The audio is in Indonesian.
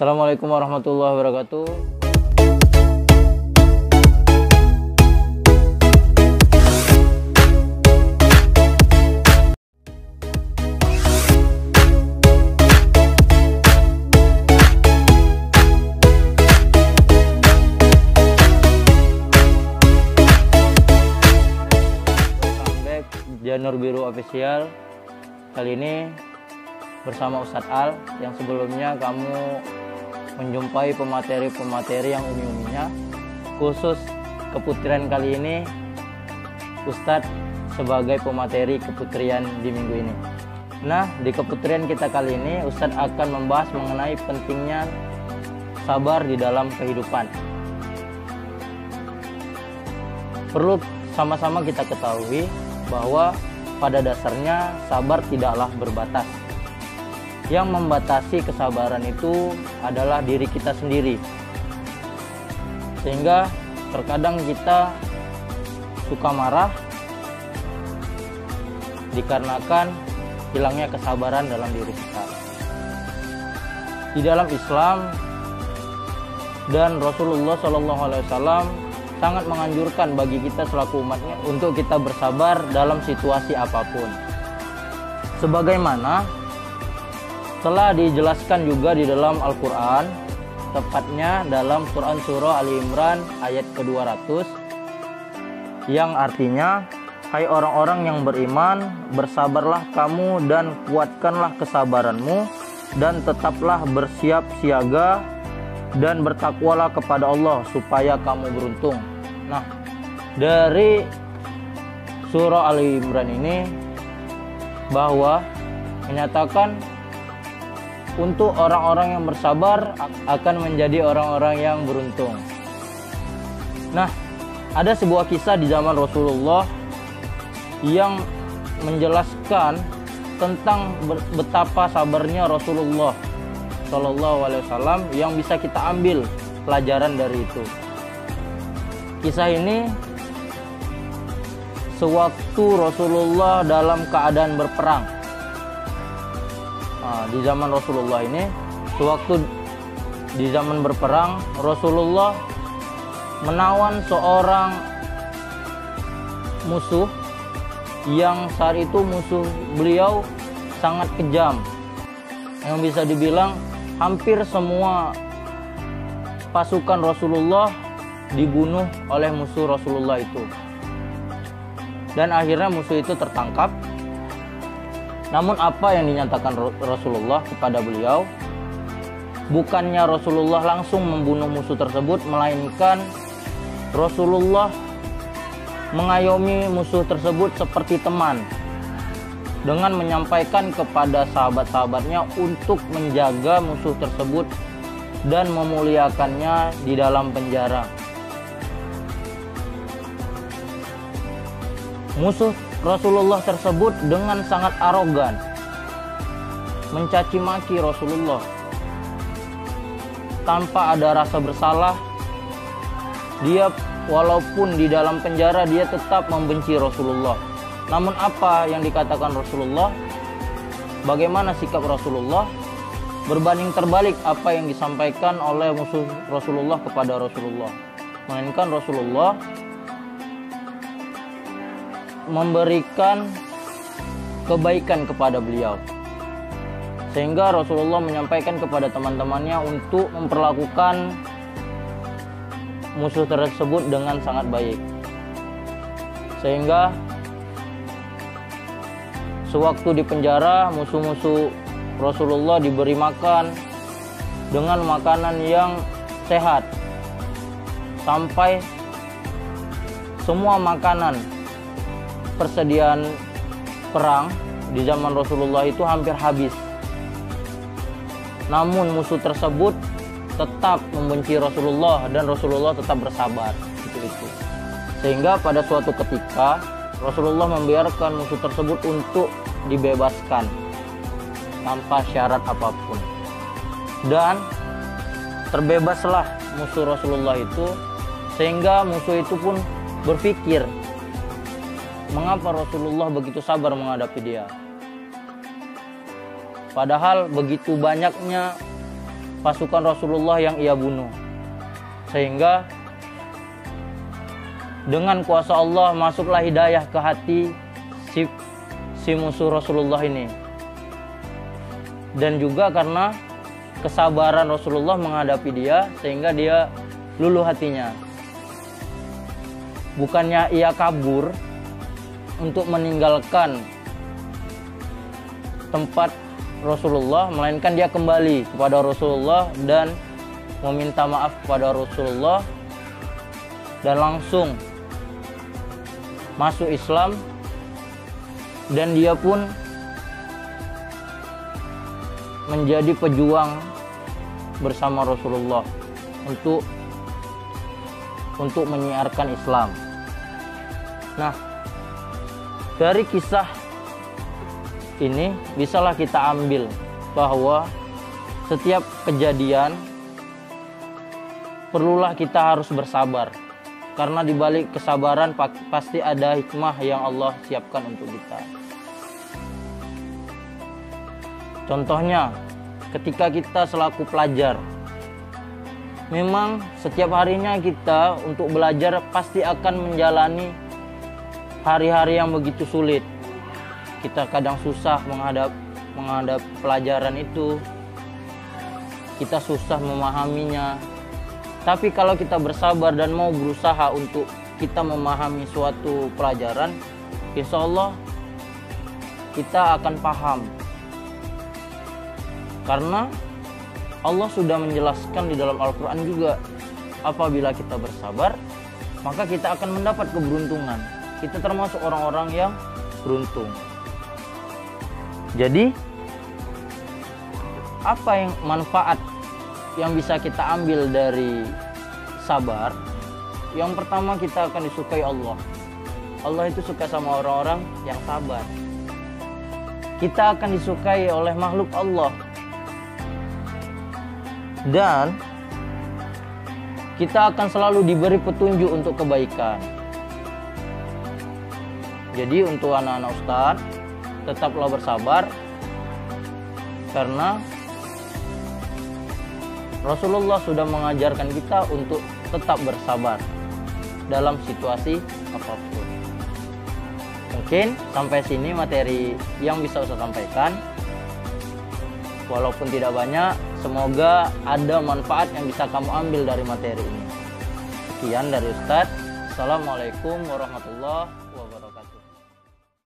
Assalamualaikum warahmatullahi wabarakatuh. Welcome back Janur Biru Official. Kali ini bersama Ustadz Al, yang sebelumnya kamu menjumpai pemateri-pemateri yang umi-uminya. Khusus keputrian kali ini Ustadz sebagai pemateri keputrian di minggu ini. Nah, di keputrian kita kali ini Ustadz akan membahas mengenai pentingnya sabar di dalam kehidupan. Perlu sama-sama kita ketahui bahwa pada dasarnya sabar tidaklah berbatas. Yang membatasi kesabaran itu adalah diri kita sendiri. Sehingga terkadang kita suka marah dikarenakan hilangnya kesabaran dalam diri kita. Di dalam Islam dan Rasulullah SAW sangat menganjurkan bagi kita selaku umatnya untuk kita bersabar dalam situasi apapun. Sebagaimana telah dijelaskan juga di dalam Al-Quran, tepatnya dalam Quran Surah Ali Imran ayat ke-200, yang artinya, hai orang-orang yang beriman, bersabarlah kamu dan kuatkanlah kesabaranmu, dan tetaplah bersiap siaga, dan bertakwalah kepada Allah supaya kamu beruntung. Nah, dari Surah Ali Imran ini bahwa menyatakan untuk orang-orang yang bersabar akan menjadi orang-orang yang beruntung. Nah, ada sebuah kisah di zaman Rasulullah yang menjelaskan tentang betapa sabarnya Rasulullah SAW yang bisa kita ambil pelajaran dari itu. Kisah ini sewaktu Rasulullah dalam keadaan berperang. Di zaman Rasulullah ini, sewaktu di zaman berperang, Rasulullah menawan seorang musuh yang saat itu musuh beliau sangat kejam, yang bisa dibilang hampir semua pasukan Rasulullah dibunuh oleh musuh Rasulullah itu. Dan akhirnya musuh itu tertangkap. Namun apa yang dinyatakan Rasulullah kepada beliau? Bukannya Rasulullah langsung membunuh musuh tersebut, melainkan Rasulullah mengayomi musuh tersebut seperti teman, dengan menyampaikan kepada sahabat-sahabatnya untuk menjaga musuh tersebut dan memuliakannya di dalam penjara. Musuh Rasulullah tersebut dengan sangat arogan mencaci maki Rasulullah tanpa ada rasa bersalah. Dia walaupun di dalam penjara, dia tetap membenci Rasulullah. Namun apa yang dikatakan Rasulullah, bagaimana sikap Rasulullah, berbanding terbalik apa yang disampaikan oleh musuh Rasulullah kepada Rasulullah. Melainkan Rasulullah memberikan kebaikan kepada beliau, sehingga Rasulullah menyampaikan kepada teman-temannya untuk memperlakukan musuh tersebut dengan sangat baik, sehingga sewaktu di penjara musuh-musuh Rasulullah diberi makan dengan makanan yang sehat, sampai semua makanan persediaan perang di zaman Rasulullah itu hampir habis. Namun musuh tersebut tetap membenci Rasulullah dan Rasulullah tetap bersabar. Itu. Sehingga pada suatu ketika Rasulullah membiarkan musuh tersebut untuk dibebaskan tanpa syarat apapun. Dan terbebaslah musuh Rasulullah itu, sehingga musuh itu pun berpikir, mengapa Rasulullah begitu sabar menghadapi dia? Padahal begitu banyaknya pasukan Rasulullah yang ia bunuh. Sehingga dengan kuasa Allah masuklah hidayah ke hati si musuh Rasulullah ini. Dan juga karena kesabaran Rasulullah menghadapi dia, sehingga dia luluh hatinya. Bukannya ia kabur untuk meninggalkan tempat Rasulullah, melainkan dia kembali kepada Rasulullah dan meminta maaf kepada Rasulullah dan langsung masuk Islam. Dan dia pun menjadi pejuang bersama Rasulullah untuk menyiarkan Islam. Nah, dari kisah ini bisalah kita ambil bahwa setiap kejadian perlulah kita harus bersabar, karena di balik kesabaran pasti ada hikmah yang Allah siapkan untuk kita. Contohnya, ketika kita selaku pelajar, memang setiap harinya kita untuk belajar pasti akan menjalani hari-hari yang begitu sulit. Kita kadang susah menghadap pelajaran itu, kita susah memahaminya. Tapi kalau kita bersabar dan mau berusaha untuk kita memahami suatu pelajaran, insya Allah kita akan paham. Karena Allah sudah menjelaskan di dalam Al-Quran juga, apabila kita bersabar, maka kita akan mendapat keberuntungan. Kita termasuk orang-orang yang beruntung. Jadi, apa yang manfaat yang bisa kita ambil dari sabar? Yang pertama, kita akan disukai Allah. Allah itu suka sama orang-orang yang sabar. Kita akan disukai oleh makhluk Allah. Dan kita akan selalu diberi petunjuk untuk kebaikan. Jadi untuk anak-anak Ustadz, tetaplah bersabar, karena Rasulullah sudah mengajarkan kita untuk tetap bersabar dalam situasi apapun. Mungkin sampai sini materi yang bisa Ustadz sampaikan. Walaupun tidak banyak, semoga ada manfaat yang bisa kamu ambil dari materi ini. Sekian dari Ustadz. Assalamualaikum warahmatullahi wabarakatuh.